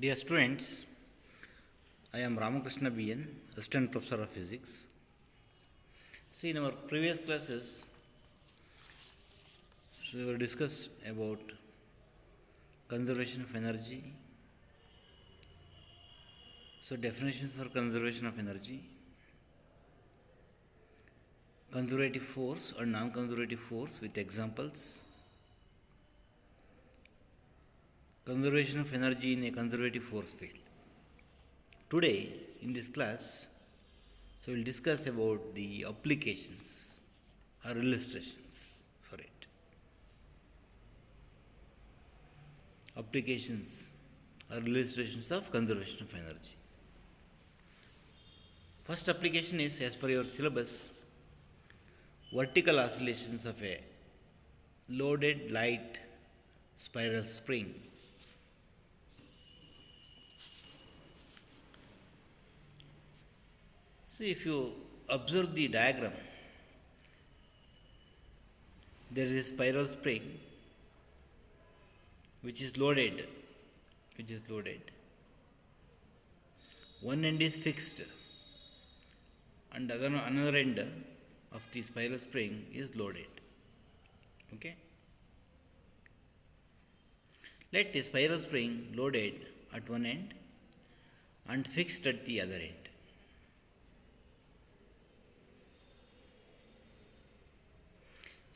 Dear students, I am Ramakrishna BN, Assistant Professor of Physics. See, in our previous classes, we were discussed about conservation of energy. So, definition for conservation of energy, conservative force or non-conservative force with examples, conservation of energy in a conservative force field. Today, in this class, so we'll discuss about the applications or illustrations for it. Applications or illustrations of conservation of energy. First application is, as per your syllabus, vertical oscillations of a loaded light spiral spring. See, if you observe the diagram, there is a spiral spring which is loaded. One end is fixed and another end of the spiral spring is loaded. Okay? Let the spiral spring loaded at one end and fixed at the other end.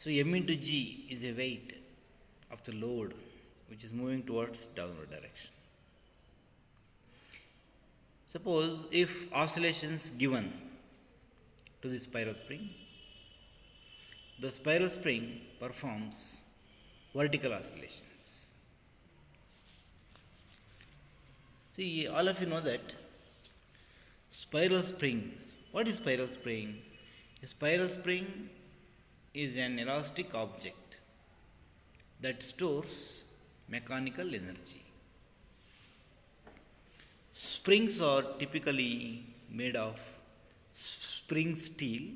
So M into G is a weight of the load which is moving towards downward direction. Suppose if oscillations given to the spiral spring, the spiral spring performs vertical oscillations. See, all of you know that spiral spring. What is spiral spring? A spiral spring is an elastic object that stores mechanical energy. Springs are typically made of spring steel.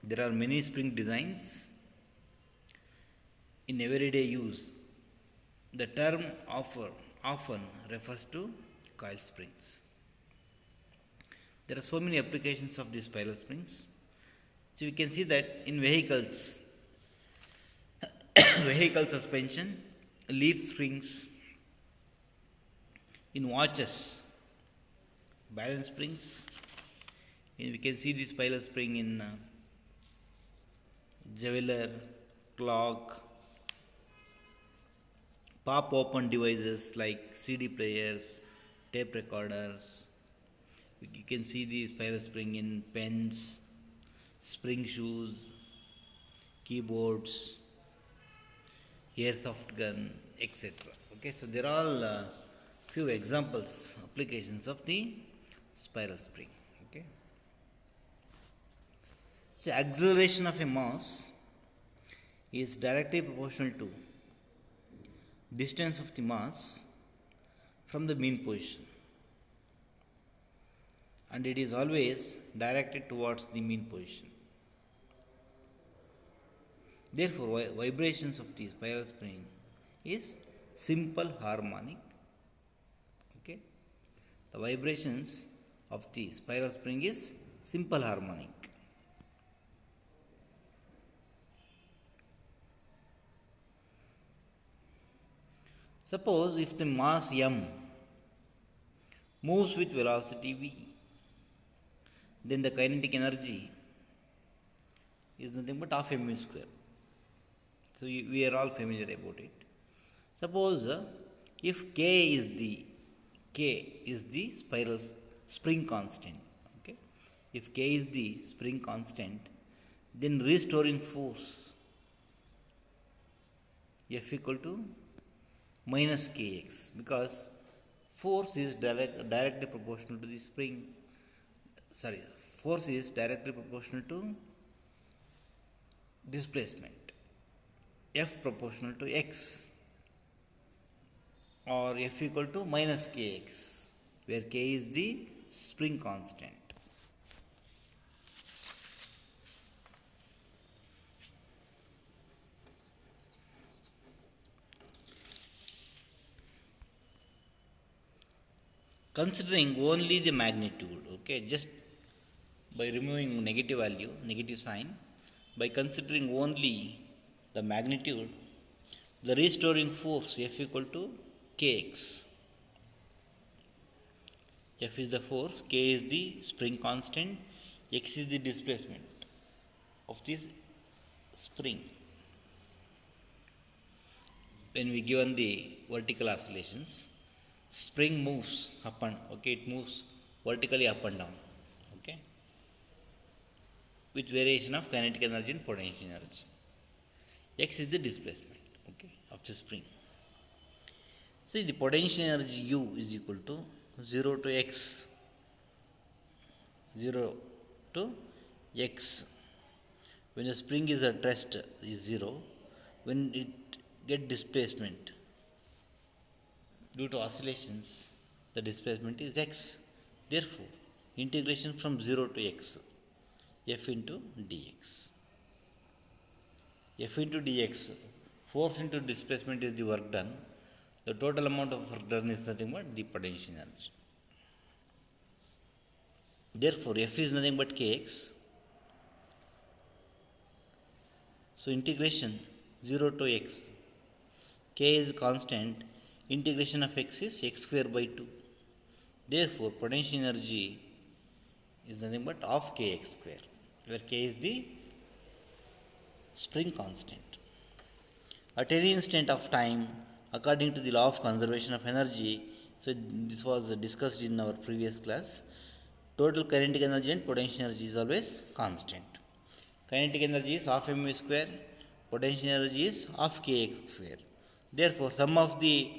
There are many spring designs in everyday use. The term often refers to coil springs. There are so many applications of these spiral springs. So we can see that in vehicles, vehicle suspension, leaf springs, in watches, balance springs. We can see the spiral spring in jeweler, clock, pop open devices like CD players, tape recorders. You can see the spiral spring in pens, spring shoes, keyboards, airsoft gun, etc. Okay, so there are all few examples, applications of the spiral spring. Okay, so acceleration of a mass is directly proportional to distance of the mass from the mean position, and it is always directed towards the mean position. Therefore, vibrations of the spiral spring is simple harmonic. Okay, the vibrations of the spiral spring is simple harmonic. Suppose if the mass m moves with velocity v, then the kinetic energy is nothing but half mv square. So we are all familiar about it. Suppose if k is the spiral spring constant. Okay, if k is the spring constant, then restoring force F equal to minus kx, because force is directly proportional to the spring. Force is directly proportional to displacement. F proportional to x, or F equal to minus kx, where k is the spring constant. considering only the magnitude, okay, just by removing negative value, negative sign, by considering only the magnitude, the restoring force F equal to kx. F is the force, k is the spring constant, x is the displacement of this spring. When we given the vertical oscillations, spring moves up and, okay, it moves vertically up and down, okay, with variation of kinetic energy and potential energy. X is the displacement, okay, of the spring. See, the potential energy U is equal to 0 to x, 0 to x. When the spring is at rest is 0. When it get displacement due to oscillations, the displacement is x. Therefore, integration from 0 to x, F into dx. F into dx, force into displacement is the work done. The total amount of work done is nothing but the potential energy. Therefore, F is nothing but kx. So, integration 0 to x, k is constant, integration of x is x square by 2. Therefore, potential energy is nothing but half kx square, where k is the spring constant. At any instant of time, according to the law of conservation of energy, so this was discussed in our previous class, total kinetic energy and potential energy is always constant. Kinetic energy is half mv square, potential energy is half kx square. Therefore, sum of the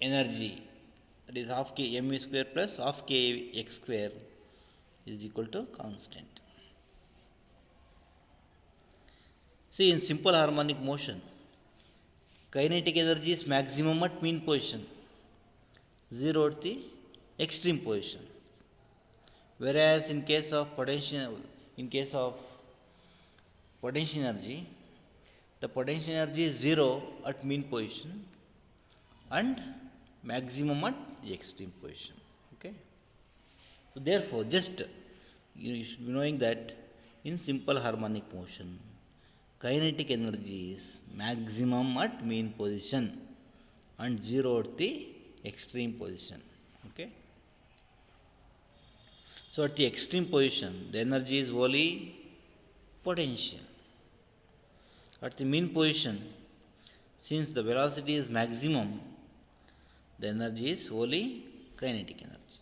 energy, that is half k mv square plus half kx square, is equal to constant. See, in simple harmonic motion, kinetic energy is maximum at mean position, 0 at the extreme position. Whereas in case of potential energy, the potential energy is 0 at mean position and maximum at the extreme position. Okay. So therefore, just you should be knowing that in simple harmonic motion, kinetic energy is maximum at mean position and 0 at the extreme position. Okay. So at the extreme position, the energy is only potential. At the mean position, since the velocity is maximum, the energy is only kinetic energy.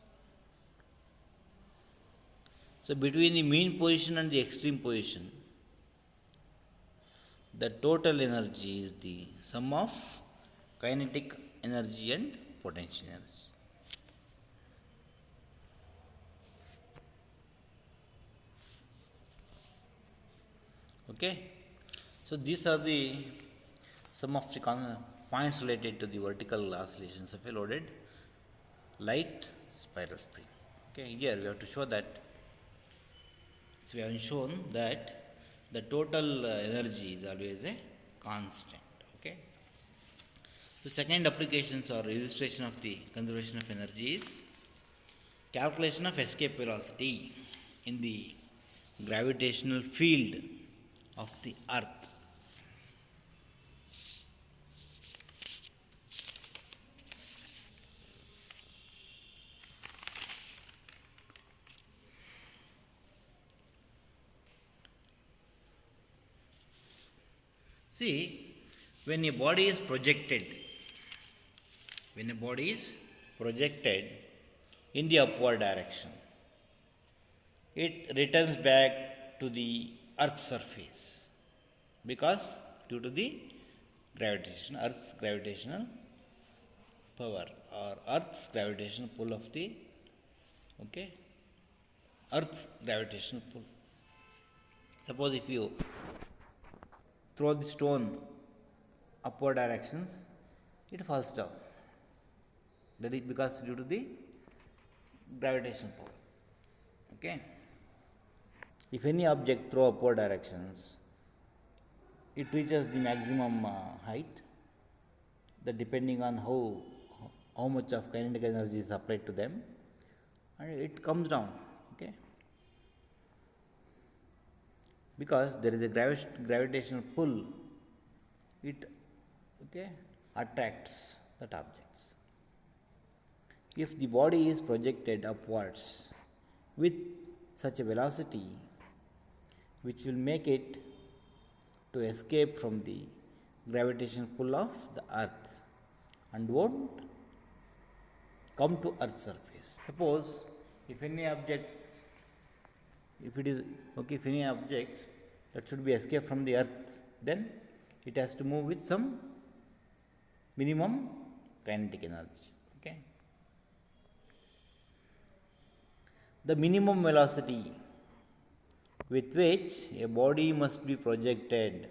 So between the mean position and the extreme position, the total energy is the sum of kinetic energy and potential energy. Okay. So these are the some of the points related to the vertical oscillations of a loaded light spiral spring. Okay. Here we have to show that. So we have shown that the total energy is always a constant. Okay. The second applications or illustration of the conservation of energy is calculation of escape velocity in the gravitational field of the earth. See, when a body is projected in the upward direction, it returns back to the earth's surface because due to the earth's gravitational power or earth's gravitational pull of the earth's gravitational pull. Suppose if you throw the stone upward directions, it falls down. That is because due to the gravitational power. Okay. If any object throw upward directions, it reaches the maximum height. That depending on how much of kinetic energy is applied to them, and it comes down, okay, because there is a gravitational pull, it, okay, attracts that objects. If the body is projected upwards with such a velocity which will make it to escape from the gravitational pull of the earth and won't come to earth's surface. Suppose if any object, if it is okay, if any object that should be escaped from the earth, then it has to move with some minimum kinetic energy, okay. The minimum velocity with which a body must be projected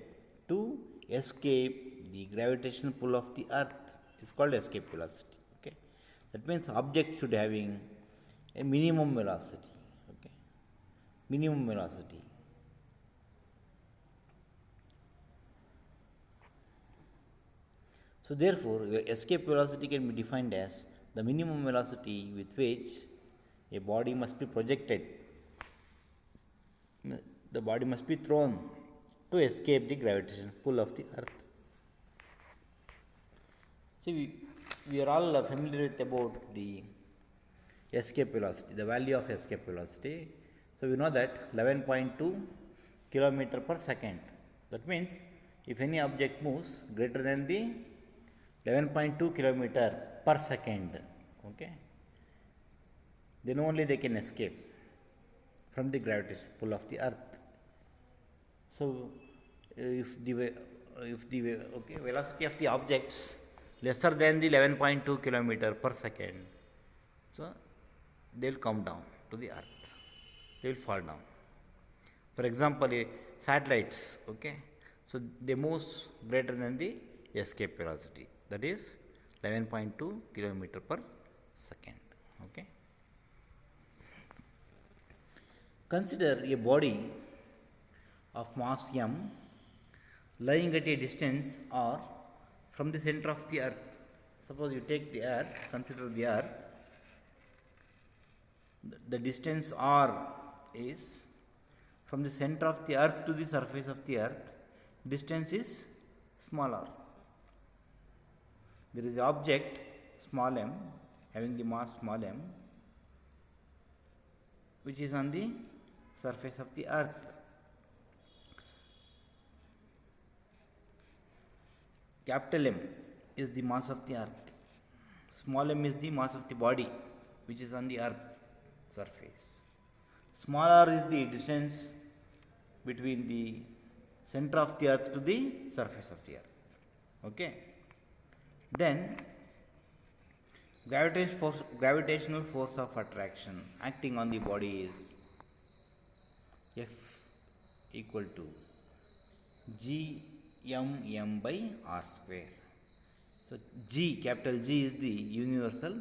to escape the gravitational pull of the earth is called escape velocity, okay. That means object should having a minimum velocity, okay, minimum velocity. So therefore escape velocity can be defined as the minimum velocity with which a body must be projected, the body must be thrown to escape the gravitational pull of the earth. See, we are all familiar with about the escape velocity, the value of escape velocity. So we know that 11.2 kilometer per second. That means if any object moves greater than the 11.2 kilometer per second, okay, then only they can escape from the gravitational pull of the earth. So if the okay, velocity of the objects lesser than the 11.2 kilometer per second, so they will come down to the earth, they will fall down. For example, satellites, okay, so they move greater than the escape velocity, that is 11.2 kilometer per second, okay. Consider a body of mass m lying at a distance r from the center of the earth. Suppose you take the earth, consider the earth, the distance r is from the center of the earth to the surface of the earth, distance is small r. There is an object small m having the mass small m which is on the surface of the earth. Capital M is the mass of the earth, small m is the mass of the body which is on the earth surface. Small r is the distance between the center of the earth to the surface of the earth, okay. Then gravitational force of attraction acting on the body is F equal to G m by r square. So G, capital G is the universal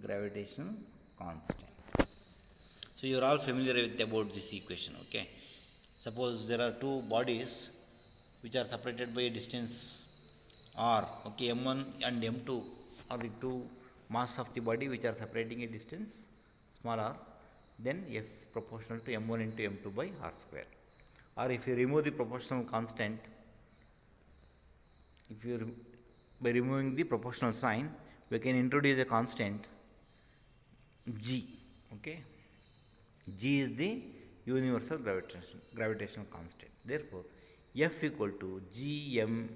gravitational constant. So you are all familiar with about this equation, okay. Suppose there are two bodies which are separated by a distance r, okay, m1 and m2 are the two mass of the body which are separating a distance small r, then F proportional to m1 into m2 by r square. Or if you remove the proportional constant, by removing the proportional sign, we can introduce a constant G, okay. G is the universal gravitational constant. Therefore, F equal to G m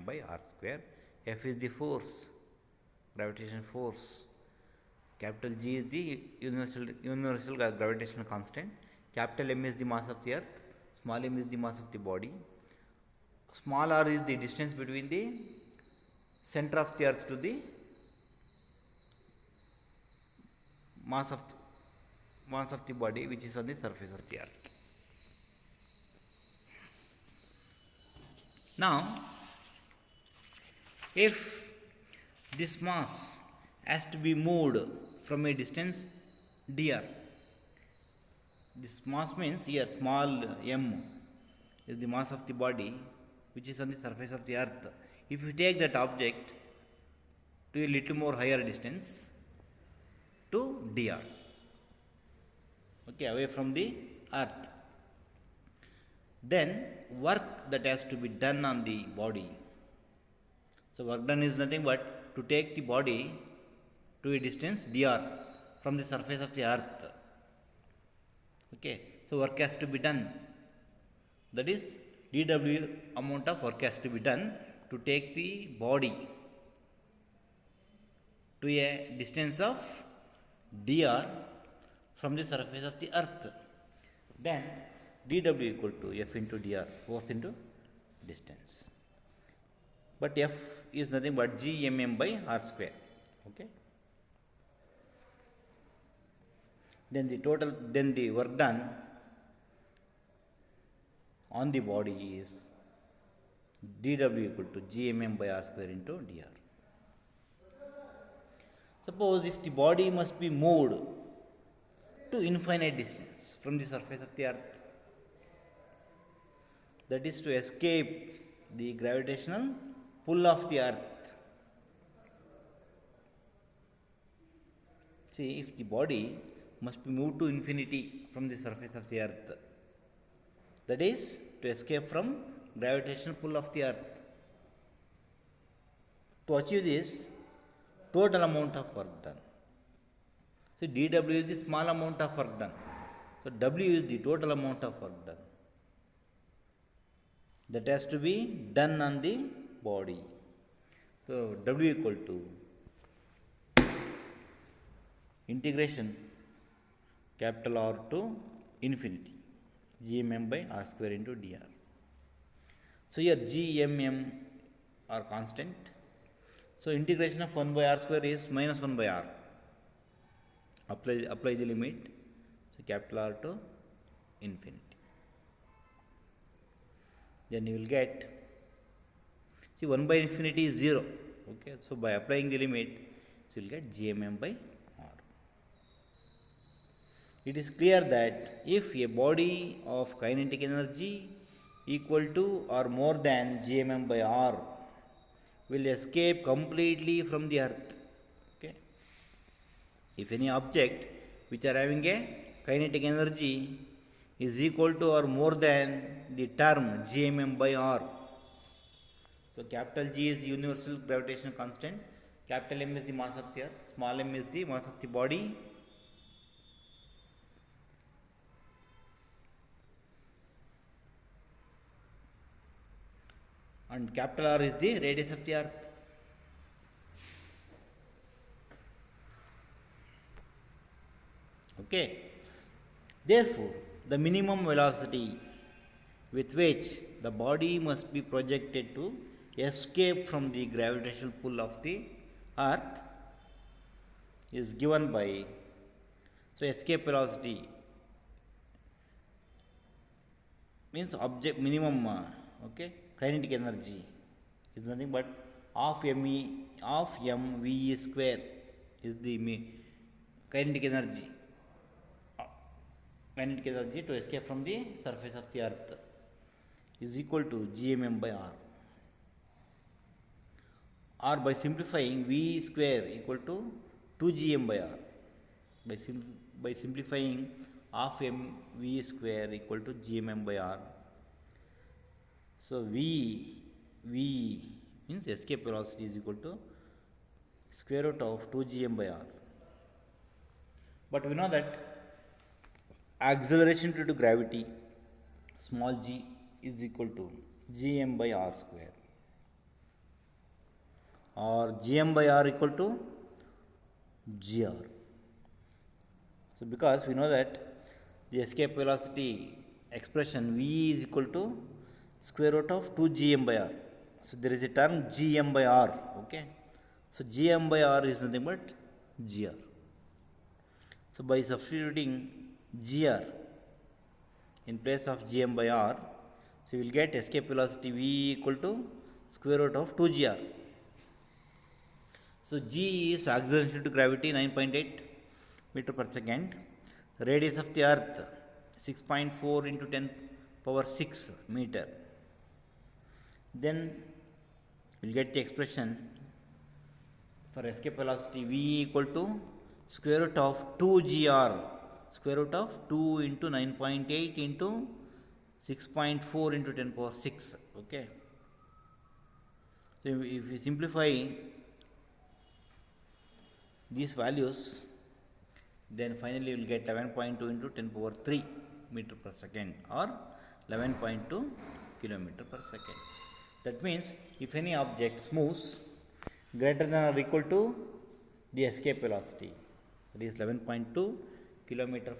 by r square. F is the force, gravitational force. Capital G is the universal gravitational constant. Capital M is the mass of the earth. Small m is the mass of the body. Small r is the distance between the center of the earth to the mass of the body which is on the surface of the earth. Now, if this mass has to be moved from a distance dr, this mass means here small m is the mass of the body which is on the surface of the earth. If you take that object to a little more higher distance to dr, okay, away from the earth. Then work that has to be done on the body. So work done is nothing but to take the body to a distance dr from the surface of the earth. Okay, so work has to be done. That is dw amount of work has to be done to take the body to a distance of dr from the surface of the earth. Then dw equal to f into dr, force into distance. But f is nothing but gmm by r square. Okay. Then the work done on the body is dw equal to gmm by r square into dr. Suppose if the body must be moved to infinite distance from the surface of the earth, that is to escape the gravitational pull of the earth. See, if the body must be moved to infinity from the surface of the earth, that is to escape from gravitational pull of the earth. To achieve this, total amount of work done. So dw is the small amount of work done. So w is the total amount of work done. That has to be done on the body. So w equal to integration capital R to infinity gmm by r square into dr. So here gmm are constant. So integration of 1 by r square is minus 1 by r. Apply the limit. So capital R to infinity. Then you will get, see, 1 by infinity is 0. Okay, so by applying the limit, so you will get gmm by r. It is clear that if a body of kinetic energy equal to or more than gmm by r will escape completely from the earth. Okay. If any object which are having a kinetic energy is equal to or more than the term gmm by r. So capital G is the universal gravitational constant, capital M is the mass of the earth, small m is the mass of the body, and capital R is the radius of the earth. Okay. Therefore, the minimum velocity with which the body must be projected to escape from the gravitational pull of the earth is given by, so escape velocity means object minimum okay, kinetic energy is nothing but half mv square is the kinetic energy to escape from the surface of the earth is equal to gmm by r. Or by simplifying, v square equal to 2gm by r. By simplifying, half mv square equal to gmm by r. So v means escape velocity is equal to square root of 2gm by r. But we know that acceleration due to gravity small g is equal to gm by r square, or gm by r equal to gr. So because we know that the escape velocity expression v is equal to square root of 2gm by r. So there is a term gm by r. Okay. So gm by r is nothing but gr. So by substituting gr in place of gm by r, so you will get escape velocity v equal to square root of 2gr. So g is acceleration due to gravity 9.8 meter per second, radius of the earth 6.4 into 10 power 6 meter. Then we will get the expression for escape velocity v equal to square root of 2gr square root of 2 into 9.8 into 6.4 into 10 power 6. Okay. So if we simplify these values, then finally you will get 11.2 into 10 power 3 meter per second, or 11.2 kilometer per second. That means if any object moves greater than or equal to the escape velocity, that is 11.2 kilometer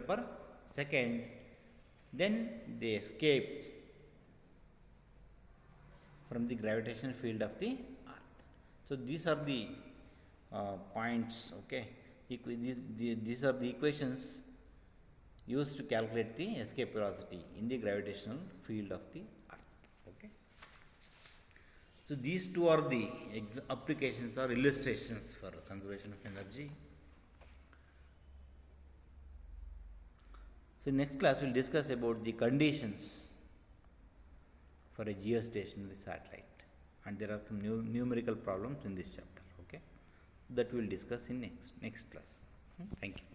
per second, then they escape from the gravitational field of the earth. So these are the points. Okay, these are the equations used to calculate the escape velocity in the gravitational field of the earth. Okay, so these two are the applications or illustrations for conservation of energy. So next class we will discuss about the conditions for a geostationary satellite, and there are some numerical problems in this chapter. Okay, that we will discuss in next class. Thank you.